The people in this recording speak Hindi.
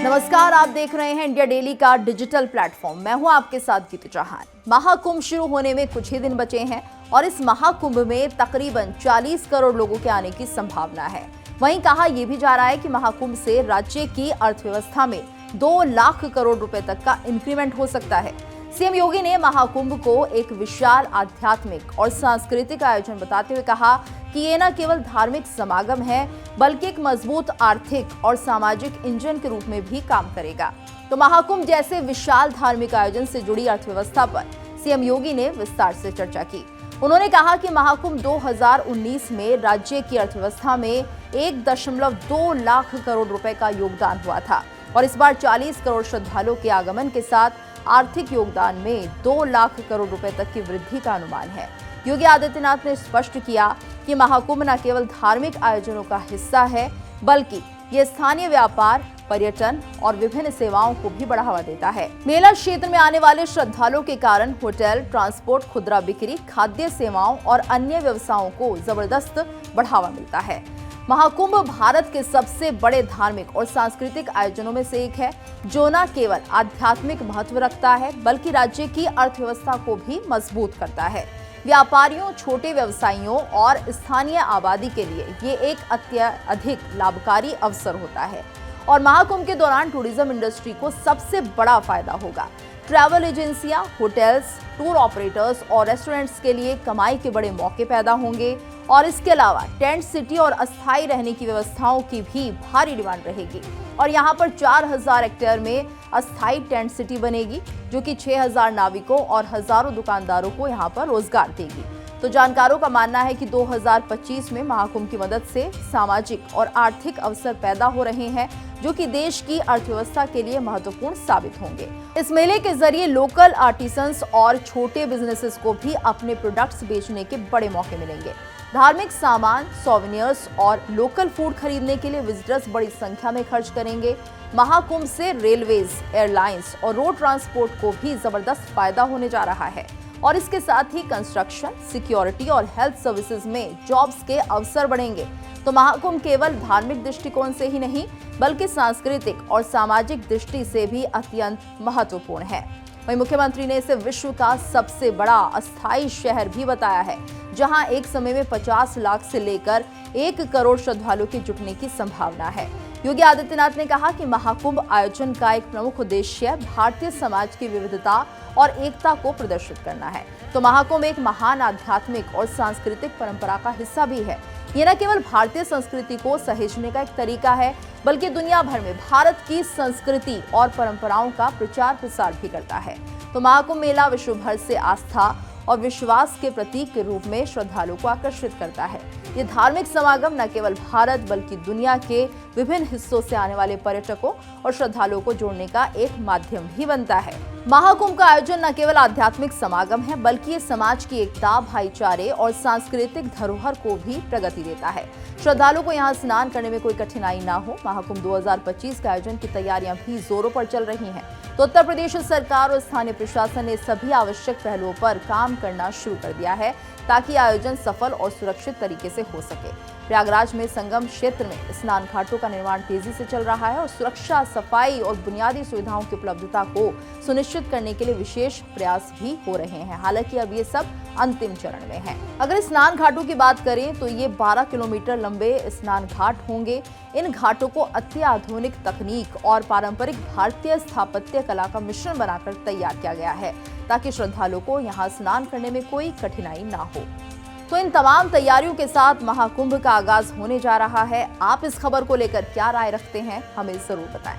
नमस्कार, आप देख रहे हैं इंडिया डेली का डिजिटल प्लेटफॉर्म। मैं हूं आपके साथ गीतू चौहान। महाकुंभ शुरू होने में कुछ ही दिन बचे हैं और इस महाकुंभ में तकरीबन 40 करोड़ लोगों के आने की संभावना है। वहीं कहा यह भी जा रहा है कि महाकुंभ से राज्य की अर्थव्यवस्था में 2 लाख करोड़ रुपए तक का इंक्रीमेंट हो सकता है। सीएम योगी ने महाकुंभ को एक विशाल आध्यात्मिक और सांस्कृतिक आयोजन बताते हुए कहा कि ये न केवल धार्मिक समागम है बल्कि एक मजबूत आर्थिक और सामाजिक इंजन के रूप में भी काम करेगा। तो महाकुंभ जैसे विशाल धार्मिक आयोजन से जुड़ी अर्थव्यवस्था पर सीएम योगी ने विस्तार से चर्चा की। उन्होंने कहा कि महाकुंभ 2019 में राज्य की अर्थव्यवस्था में 1.2 लाख करोड़ रुपए का योगदान हुआ था और इस बार 40 करोड़ श्रद्धालुओं के आगमन के साथ आर्थिक योगदान में 2 लाख करोड़ रुपए तक की वृद्धि का अनुमान है। योगी आदित्यनाथ ने स्पष्ट किया कि महाकुंभ न केवल धार्मिक आयोजनों का हिस्सा है बल्कि ये स्थानीय व्यापार, पर्यटन और विभिन्न सेवाओं को भी बढ़ावा देता है। मेला क्षेत्र में आने वाले श्रद्धालुओं के कारण होटल, ट्रांसपोर्ट, खुदरा बिक्री, खाद्य सेवाओं और अन्य व्यवसायों को जबरदस्त बढ़ावा मिलता है। महाकुंभ भारत के सबसे बड़े धार्मिक और सांस्कृतिक आयोजनों में से एक है, जो न केवल आध्यात्मिक महत्व रखता है बल्कि राज्य की अर्थव्यवस्था को भी मजबूत करता है। व्यापारियों, छोटे व्यवसायियों और स्थानीय आबादी के लिए ये एक अत्यधिक लाभकारी अवसर होता है और महाकुंभ के दौरान टूरिज्म इंडस्ट्री को सबसे बड़ा फायदा होगा। ट्रैवल एजेंसियां, होटल्स, टूर ऑपरेटर्स और रेस्टोरेंट्स के लिए कमाई के बड़े मौके पैदा होंगे और इसके अलावा टेंट सिटी और अस्थायी रहने की व्यवस्थाओं की भी भारी डिमांड रहेगी और यहाँ पर 4000 हेक्टेयर में अस्थायी टेंट सिटी बनेगी जो कि 6000 नाविकों और हजारों दुकानदारों को यहाँ पर रोजगार देगी। तो जानकारों का मानना है कि 2025 में महाकुंभ की मदद से सामाजिक और आर्थिक अवसर पैदा हो रहे हैं जो कि देश की अर्थव्यवस्था के लिए महत्वपूर्ण साबित होंगे। इस मेले के जरिए लोकल आर्टिसंस और छोटे बिजनेसेस को भी अपने प्रोडक्ट्स बेचने के बड़े मौके मिलेंगे। धार्मिक सामान, सोवेनियर्स और लोकल फूड खरीदने के लिए विजिटर्स बड़ी संख्या में खर्च करेंगे। महाकुंभ से रेलवेज, एयरलाइंस और रोड ट्रांसपोर्ट को भी जबरदस्त फायदा होने जा रहा है और इसके साथ ही कंस्ट्रक्शन, सिक्योरिटी और हेल्थ सर्विसेज में जॉब्स के अवसर बढ़ेंगे। तो महाकुंभ केवल धार्मिक दृष्टिकोण से ही नहीं बल्कि सांस्कृतिक और सामाजिक दृष्टि से भी अत्यंत महत्वपूर्ण है। वहीं मुख्यमंत्री ने इसे विश्व का सबसे बड़ा अस्थायी शहर भी बताया है, जहां एक समय में 50 लाख से लेकर 1 करोड़ श्रद्धालुओं के जुटने की संभावना है। योगी आदित्यनाथ ने कहा कि महाकुंभ आयोजन का एक प्रमुख उद्देश्य भारतीय समाज की विविधता और एकता को प्रदर्शित करना है। तो महाकुंभ एक महान आध्यात्मिक और सांस्कृतिक परंपरा का हिस्सा भी है। ये न केवल भारतीय संस्कृति को सहेजने का एक तरीका है बल्कि दुनिया भर में भारत की संस्कृति और परंपराओं का प्रचार प्रसार भी करता है। तो महाकुंभ मेला विश्व भर से आस्था और विश्वास के प्रतीक के रूप में श्रद्धालुओं को आकर्षित करता है। ये धार्मिक समागम न केवल भारत बल्कि दुनिया के विभिन्न हिस्सों से आने वाले पर्यटकों और श्रद्धालुओं को जोड़ने का एक माध्यम भी बनता है। महाकुंभ का आयोजन न केवल आध्यात्मिक समागम है बल्कि ये समाज की एकता, भाईचारे और सांस्कृतिक धरोहर को भी प्रगति देता है। श्रद्धालुओं को यहाँ स्नान करने में कोई कठिनाई ना हो। महाकुंभ 2025 के आयोजन की तैयारियां भी जोरों पर चल रही हैं। तो उत्तर प्रदेश सरकार और स्थानीय प्रशासन ने सभी आवश्यक पहलुओं पर काम करना शुरू कर दिया है ताकि आयोजन सफल और सुरक्षित तरीके से हो सके। प्रयागराज में संगम क्षेत्र में स्नान घाटों का निर्माण तेजी से चल रहा है और सुरक्षा, सफाई और बुनियादी सुविधाओं की उपलब्धता को सुनिश्चित करने के लिए विशेष प्रयास भी हो रहे हैं। हालांकि अब ये सब अंतिम चरण में है। अगर स्नान घाटों की बात करें तो ये 12 किलोमीटर लंबे स्नान घाट होंगे। इन घाटों को अत्याधुनिक तकनीक और पारंपरिक भारतीय स्थापत्य कला का मिश्रण बनाकर तैयार किया गया है ताकि श्रद्धालुओं को यहाँ स्नान करने में कोई कठिनाई ना हो। तो इन तमाम तैयारियों के साथ महाकुंभ का आगाज होने जा रहा है। आप इस खबर को लेकर क्या राय रखते हैं, हमें जरूर बताएं।